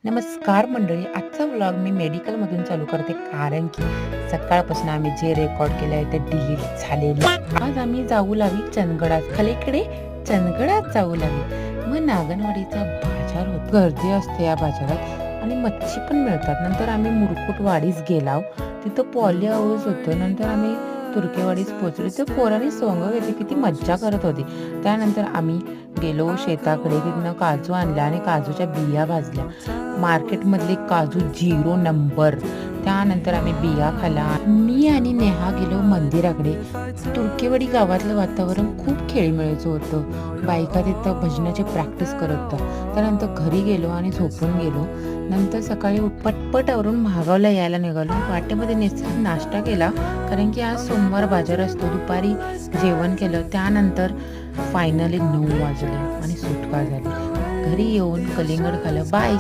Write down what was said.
नमस्कार मंडळी, आजचा व्लॉग मी मेडिकलमधून चालू करते कारण की सकाळपासून आम्ही जे रेकॉर्ड केलं आहे ते डिलीट झालेलं. आज आम्ही जाऊ लावी चंदगडात, खलीकडे चंदगडात जाऊ लावी. मग नागनवाडीचा बाजार होत, गर्दी असते या बाजारात आणि मच्छी पण मिळतात. नंतर आम्ही मुरकुटवाडीस गेलाव, तिथं पॉली हाऊस होतं. नंतर आम्ही तुर्केवाडीस पोहोचलो, तर पोरांनी सोंग घेतली, किती मज्जा करत होती. त्यानंतर आम्ही गेलो शेताकडे, तिथनं काजू आणल्या आणि काजूच्या बिया भाजल्या. मार्केटमधले काजू 0 नंबर. त्यानंतर आम्ही बिया खाल्ला. मी आणि नेहा गेलो मंदिराकडे. तुर्केवाडी गावातलं वातावरण खूप खेळीमेळीचं होतं. बायका तिथं भजनाची प्रॅक्टिस करत होत्या. त्यानंतर घरी गेलो आणि झोपून गेलो. नंतर सकाळी पटपट महागावला यायला निघालो. वाटेमध्ये नाश्ता केला कारण की आज सोमवार बाजार असतो. दुपारी जेवण केलं. त्यानंतर फायनली 9 वाजले आणि सुटका झाली. घरी येऊन कलिंगड खाल्लं. बाय.